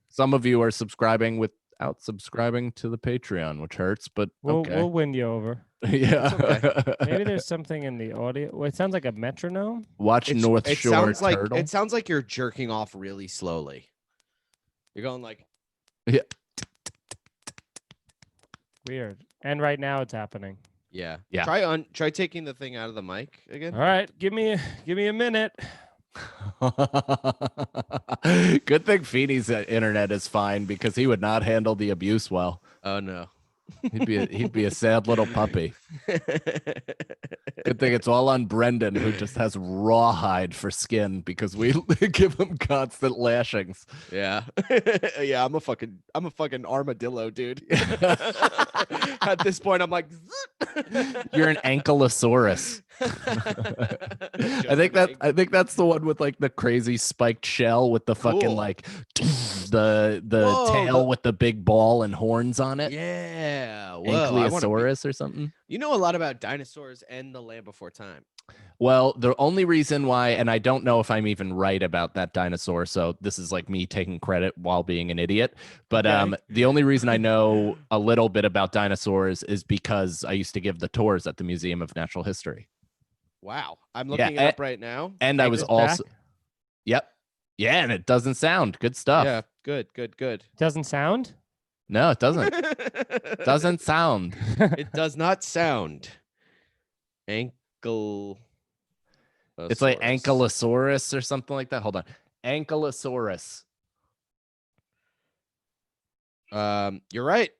some of you are subscribing with out subscribing to the Patreon, which hurts, but okay. We'll win you over. Yeah. Okay. Maybe there's something in the audio. Well, it sounds like a metronome. Watch North Shore Turtle. It sounds like you're jerking off really slowly. You're going like. Yeah. Weird. And right now it's happening. Yeah. Yeah. Try taking the thing out of the mic again. All right, give me a minute. Good thing Feeney's internet is fine because he would not handle the abuse well. Oh no. He'd be a sad little puppy. Good thing it's all on Brendan, who just has rawhide for skin because we give him constant lashings. Yeah. Yeah, I'm a fucking armadillo, dude. At this point, I'm like, you're an ankylosaurus. I think that's the one with like the crazy spiked shell with the fucking like the tail with the big ball and horns on it. Yeah. Ankylosaurus or something. You know a lot about dinosaurs and the Land Before Time. Well, the only reason why, and I don't know if I'm even right about that dinosaur, so this is like me taking credit while being an idiot, but the only reason I know a little bit about dinosaurs is because I used to give the tours at the Museum of Natural History. Wow. I'm looking it up right now. And I was also back? Yep. Yeah, and it doesn't sound. Good stuff. Yeah, good. Doesn't sound? No, it doesn't. Doesn't sound. It does not sound. Ankle. It's like Ankylosaurus or something like that. Hold on. Ankylosaurus. You're right.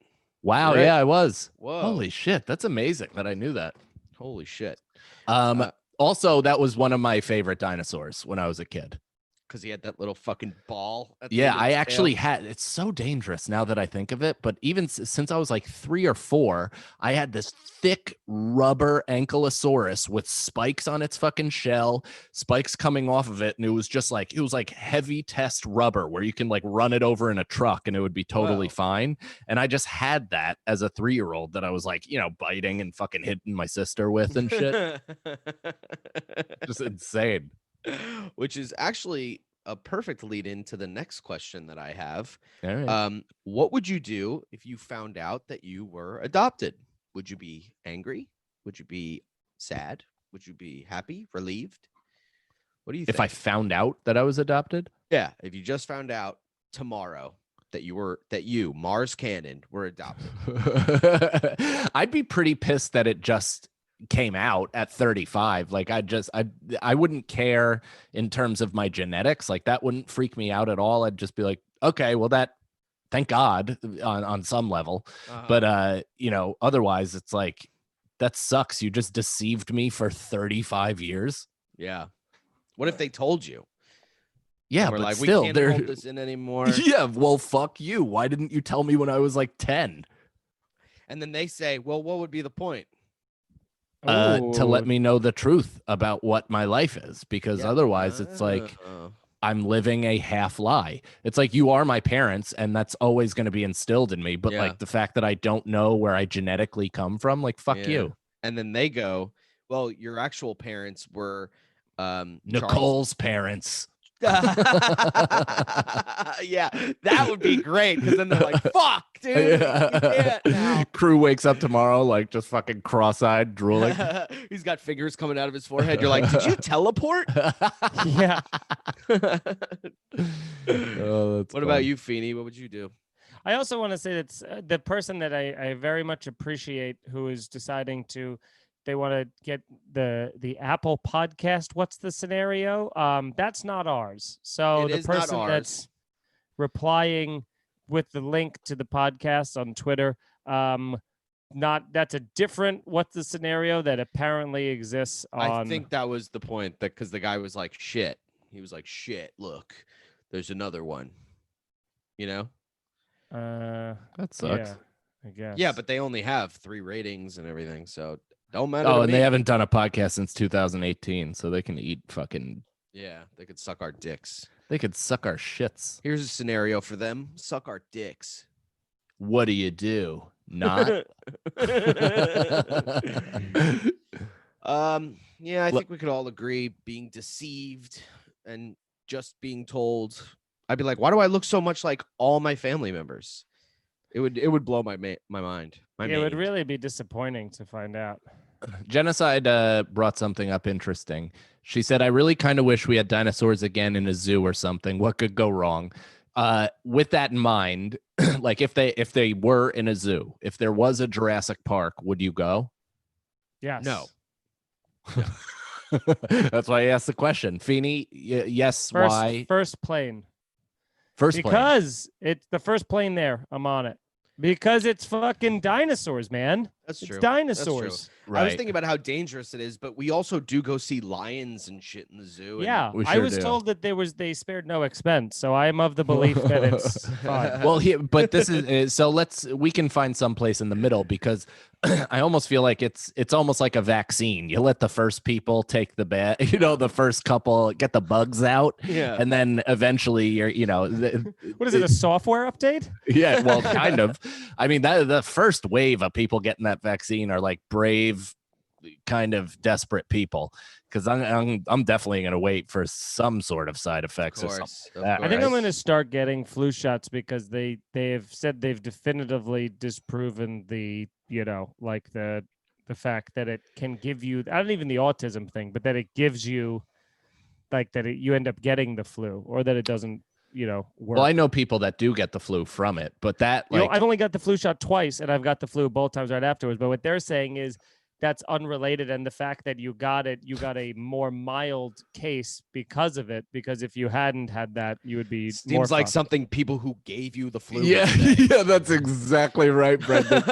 Wow, You're right. Yeah, I was. Whoa. Holy shit. That's amazing that I knew that. Holy shit. Also, that was one of my favorite dinosaurs when I was a kid. Because he had that little fucking ball. Yeah, I actually had. It's so dangerous now that I think of it. But even since I was like 3 or 4, I had this thick rubber ankylosaurus with spikes on its fucking shell, spikes coming off of it. And it was like heavy test rubber where you can like run it over in a truck and it would be totally fine. And I just had that as a 3-year-old that I was like, biting and fucking hitting my sister with and shit. Just insane. Which is actually a perfect lead into the next question that I have. All right. What would you do if you found out that you were adopted? Would you be angry? Would you be sad? Would you be happy, relieved? What do you think? If I found out that I was adopted? Yeah, if you just found out tomorrow that you, Mars Cannon, were adopted. I'd be pretty pissed that it just came out at 35. Like I wouldn't care in terms of my genetics. Like that wouldn't freak me out at all. I'd just be like, okay, well, that, thank God on some level. But otherwise it's like, that sucks. You just deceived me for 35 years. Yeah. What if they told you? Yeah, but like, still, we can't hold this in anymore. Yeah, well, fuck you. Why didn't you tell me when I was like 10? And then they say, well, what would be the point? To let me know the truth about what my life is, because otherwise it's like I'm living a half lie. It's like, you are my parents and that's always going to be instilled in me. But like the fact that I don't know where I genetically come from, like, fuck you. And then they go, well, your actual parents were Nicole's parents. Yeah, that would be great, because then they're like, fuck, dude. Now. Crew wakes up tomorrow like just fucking cross-eyed, drooling. He's got fingers coming out of his forehead. You're like, did you teleport? Yeah. What about you, Feeney? What would you do? I also want to say that the person that I very much appreciate who is deciding they want to get the Apple podcast. What's the scenario? That's not ours. So the person that's replying with the link to the podcast on Twitter, that's a different what's the scenario that apparently exists on. I think that was the point, that because the guy was like, shit. He was like, shit, look, there's another one. That sucks. Yeah, I guess. Yeah, but they only have 3 ratings and everything, so don't matter. Oh, and they haven't done a podcast since 2018, so they can eat fucking. Yeah, they could suck our dicks. They could suck our shits. Here's a scenario for them: suck our dicks. What do you do? Not. Yeah, I think we could all agree being deceived and just being told. I'd be like, why do I look so much like all my family members? It would blow my mind. It would really be disappointing to find out. Genocide brought something up interesting. She said, I really kind of wish we had dinosaurs again in a zoo or something. What could go wrong? With that in mind, like if they were in a zoo, if there was a Jurassic Park, would you go? Yes. No. That's why I asked the question. Feeney, yes, why? First plane. First plane. Because it's the first plane there. I'm on it. Because it's fucking dinosaurs, man. That's true. It's dinosaurs. That's true. Right. I was thinking about how dangerous it is, but we also do go see lions and shit in the zoo. Yeah, We I sure was do. told that they spared no expense, so I am of the belief that it's fine. Well, but this is so. We can find some place in the middle because I almost feel like it's almost like a vaccine. You let the first people take the the first couple get the bugs out, and then eventually you're, What is it? A software update? Yeah, well, kind of. I mean, the first wave of people getting that vaccine are like brave, kind of desperate people. Because I'm definitely going to wait for some sort of side effects or something. Like that, I think right? I'm going to start getting flu shots because they have said they've definitively disproven the the fact that it can give you, not even the autism thing, but that it gives you you end up getting the flu, or that it doesn't work. Well, I know people that do get the flu from it, but that I've only got the flu shot twice, and I've got the flu both times right afterwards. But what they're saying is that's unrelated, and the fact that you got a more mild case because of it. Because if you hadn't had that, you would be seems like fucked. something people who gave you the flu. Yeah, yeah, that's exactly right, Brendan.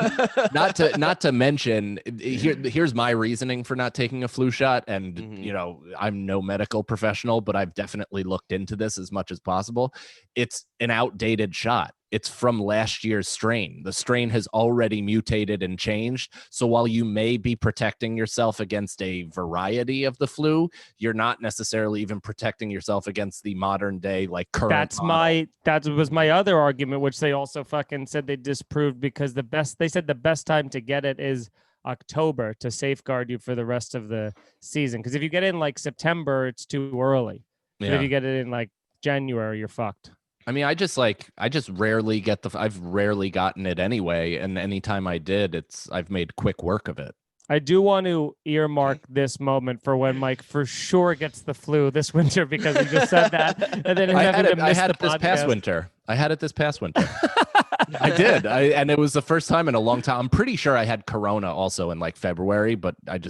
not to mention, here's my reasoning for not taking a flu shot, and I'm no medical professional, but I've definitely looked into this as much as possible. It's an outdated shot. It's from last year's strain. The strain has already mutated and changed. So while you may be protecting yourself against a variety of the flu, you're not necessarily even protecting yourself against the modern day, current model. That was my other argument, which they also fucking said they disproved, because they said the best time to get it is October to safeguard you for the rest of the season. Because if you get in September, it's too early. But if you get it in January, you're fucked. I mean, I just rarely get I've rarely gotten it anyway. And anytime I did, I've made quick work of it. I do want to earmark this moment for when Mike for sure gets the flu this winter, because he just said that. And then I had it this past winter. I did. And it was the first time in a long time. I'm pretty sure I had Corona also in February, but I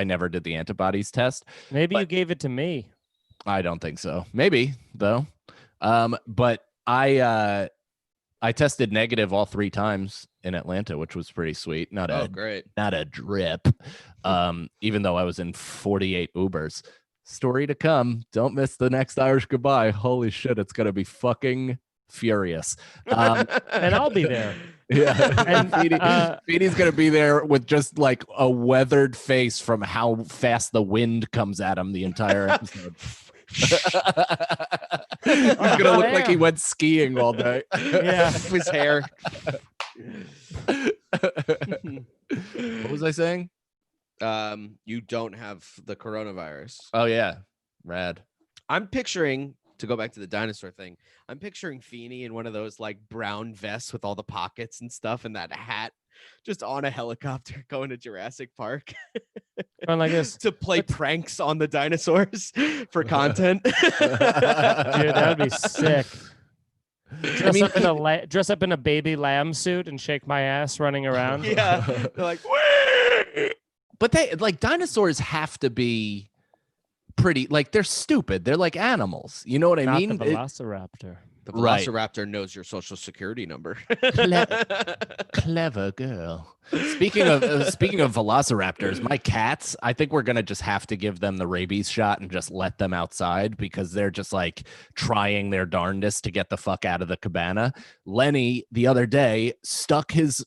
never did the antibodies test. Maybe you gave it to me. I don't think so. Maybe though. But I tested negative all 3 times in Atlanta, which was pretty sweet. Great. Not a drip. Even though I was in 48 Ubers. Story to come. Don't miss the next Irish Goodbye. Holy shit, it's gonna be fucking furious. And I'll be there. Yeah, and Feeney's gonna be there with just a weathered face from how fast the wind comes at him the entire episode. He's gonna look like he went skiing all day. Yeah, his hair. What was I saying? You don't have the coronavirus. Oh yeah, rad. I'm picturing, to go back to the dinosaur thing, I'm picturing Feeney in one of those brown vests with all the pockets and stuff, and that hat, just on a helicopter going to Jurassic Park. Going like this to play pranks on the dinosaurs for content. Dude, that would be sick. Dress up in a baby lamb suit and shake my ass running around. Yeah, they're like, wait. But they dinosaurs have to be pretty, they're stupid. They're like animals. You know what I mean? The Velociraptor. The Velociraptor knows your social security number. Clever girl. Speaking of velociraptors, my cats, I think we're gonna just have to give them the rabies shot and just let them outside, because they're just trying their darndest to get the fuck out of the cabana. Lenny the other day stuck his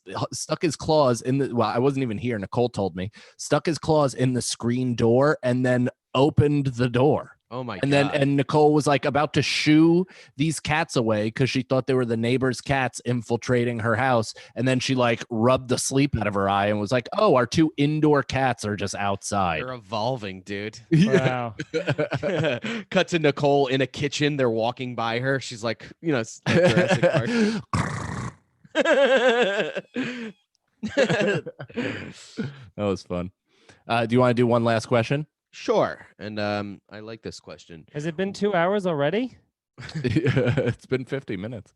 claws in the, well, I wasn't even here, Nicole told me, stuck his claws in the screen door and then opened the door. Oh my and God. then Nicole was about to shoo these cats away because she thought they were the neighbor's cats infiltrating her house. And then she rubbed the sleep out of her eye and was like, oh, our 2 indoor cats are just outside. They're evolving, dude. Wow. Cut to Nicole in a kitchen. They're walking by her. She's like Jurassic Park. That was fun. Do you want to do one last question? Sure. And I like this question. Has it been 2 hours already? It's been 50 minutes.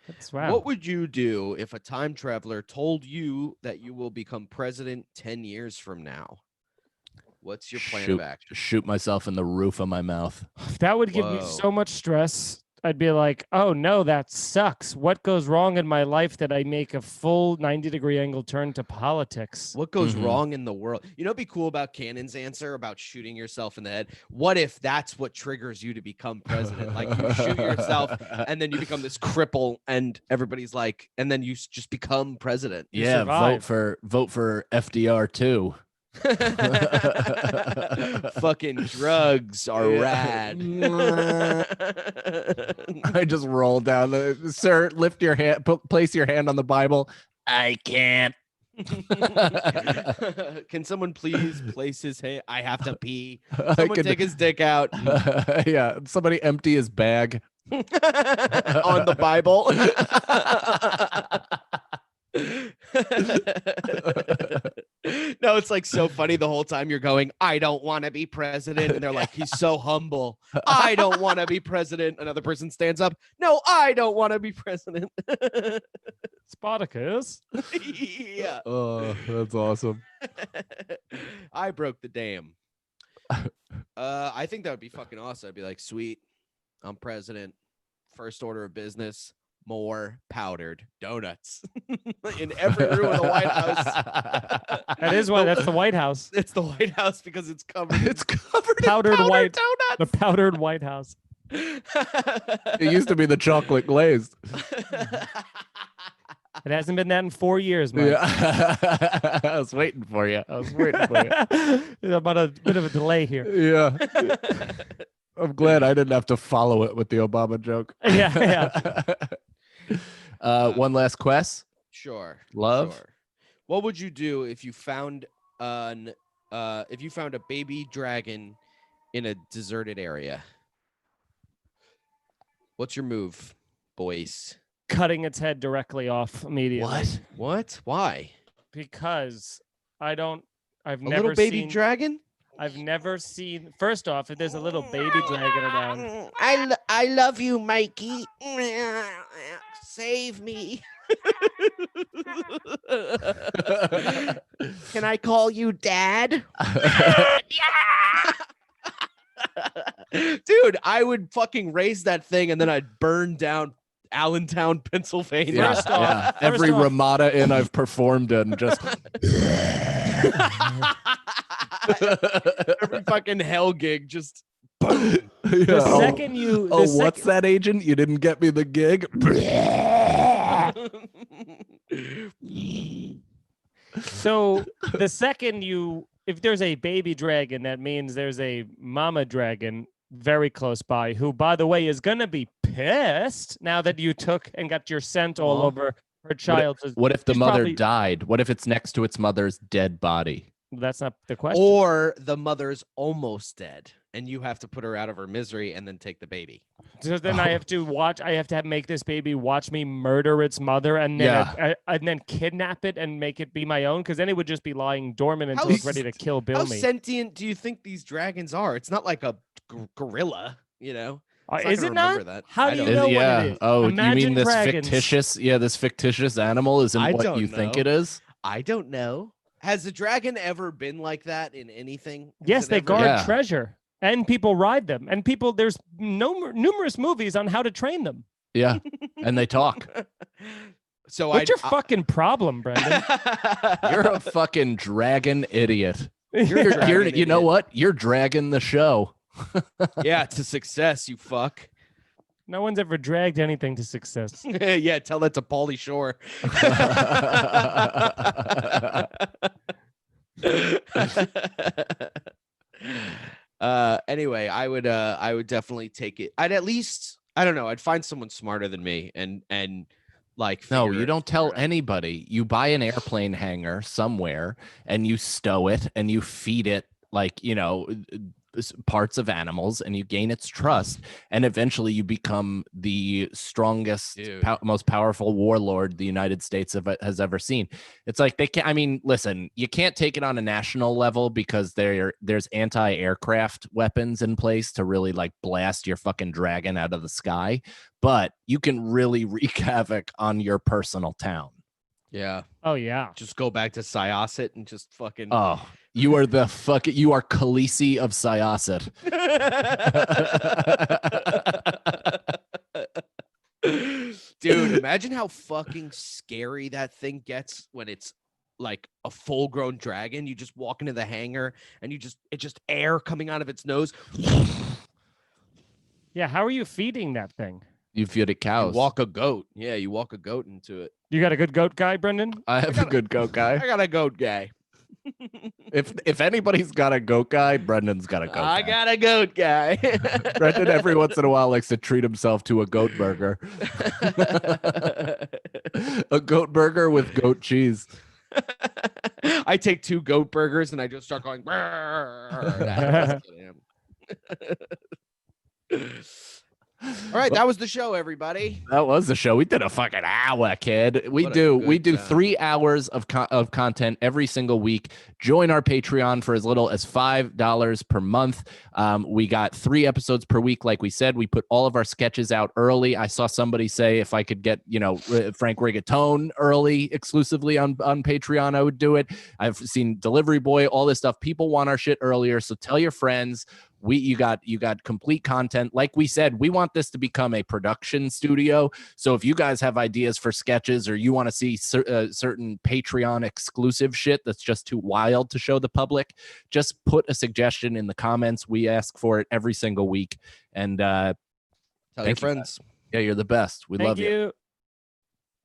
That's wow. What would you do if a time traveler told you that you will become president 10 years from now? What's your plan of action? Shoot myself in the roof of my mouth. That would give me so much stress. I'd be like, oh no, that sucks. What goes wrong in my life that I make a full 90-degree angle turn to politics? What goes wrong in the world? You know what'd be cool about Cannon's answer about shooting yourself in the head? What if that's what triggers you to become president? Like you shoot yourself and then you become this cripple and everybody's like, and then you just become president. Yeah, vote for FDR too. Fucking drugs are rad. I just roll down sir, lift your hand, place your hand on the Bible. I can't. Can someone please place his hand? I have to pee. Someone take his dick out. Yeah, somebody empty his bag on the Bible. No, it's like so funny the whole time you're going, I don't want to be president. And they're like, he's so humble. I don't want to be president. Another person stands up. No, I don't want to be president. Spartacus. Yeah. Oh, that's awesome. I broke the dam. I think that would be fucking awesome. I'd be like, sweet, I'm president. First order of business. More powdered donuts in every room of the White House. That is why that's the White House. It's the White House because it's covered. It's covered powdered in white donuts. The powdered White House. It used to be the chocolate glazed. It hasn't been that in 4 years, Mike. Yeah. I was waiting for you. There's about a bit of a delay here. Yeah. I'm glad I didn't have to follow it with the Obama joke. Yeah. One last quest. Sure. Love. Sure. What would you do if you found a baby dragon in a deserted area? What's your move, boys? Cutting its head directly off immediately. What? Why? Because I've A never little baby seen dragon? I've never seen. First off, if there's a little baby dragon around, I love you, Mikey. Save me. Can I call you Dad? Dude, I would fucking raise that thing and then I'd burn down Allentown, Pennsylvania. Yeah, First off, every Ramada Inn I've performed in, just every fucking hell gig, just. The second you, what's that, agent? You didn't get me the gig. So the second if there's a baby dragon, that means there's a mama dragon very close by, who, by the way, is gonna be pissed now that you took and got your scent all over her child. What if the mother died? What if it's next to its mother's dead body? That's not the question. Or the mother's almost dead, and you have to put her out of her misery and then take the baby. So then I have to make this baby watch me murder its mother and then kidnap it and make it be my own, because then it would just be lying dormant until it's ready to kill Bill. How sentient do you think these dragons are? It's not like a gorilla, you know. Is it not? That. How do you know what it is? Oh, Imagine you mean this dragons. this fictitious animal isn't what you think it is? I don't know. Has the dragon ever been like that in anything? Yes, they guard treasure, and people ride them, and there's numerous movies on how to train them. Yeah, and they talk. So what's your fucking problem, Brendan? You're a fucking dragon idiot. You know what? You're dragging the show. Yeah, to success, you fuck. No one's ever dragged anything to success. Yeah, tell that to Pauly Shore. Anyway, I would definitely take it. I'd at least, I don't know, I'd find someone smarter than me and like. No, you don't tell anybody. You buy an airplane hangar somewhere and you stow it and you feed it, like, parts of animals, and you gain its trust, and eventually you become the strongest, most powerful warlord the United States has ever seen. It's like they can't. I mean, listen, you can't take it on a national level because there's anti-aircraft weapons in place to really like blast your fucking dragon out of the sky, but you can really wreak havoc on your personal town. Yeah. Oh yeah. Just go back to Syosset and just fucking. Oh, you are you are Khaleesi of Syosset. Dude, imagine how fucking scary that thing gets when it's like a full-grown dragon. You just walk into the hangar and it's just air coming out of its nose. Yeah, how are you feeding that thing? You feed it cows. You walk a goat. Yeah, you walk a goat into it. You got a good goat guy, Brendan? I have a good goat guy. I got a goat guy. If anybody's got a goat guy, Brendan's got a goat guy. I got a goat guy. Brendan every once in a while likes to treat himself to a goat burger. A goat burger with goat cheese. I take 2 goat burgers and I just start going. All right, that was the show, everybody. That was the show. We did a fucking hour, kid. We do 3 hours of content every single week. Join our Patreon for as little as $5 per month. We got 3 episodes per week. Like we said, we put all of our sketches out early. I saw somebody say if I could get, Frank Rigatone early exclusively on Patreon, I would do it. I've seen Delivery Boy, all this stuff. People want our shit earlier. So tell your friends. You got complete content. Like we said, we want this to become a production studio. So if you guys have ideas for sketches or you want to see certain Patreon exclusive shit that's just too wild to show the public, just put a suggestion in the comments. We ask for it every single week. And tell your friends. Yeah, you're the best. We love you.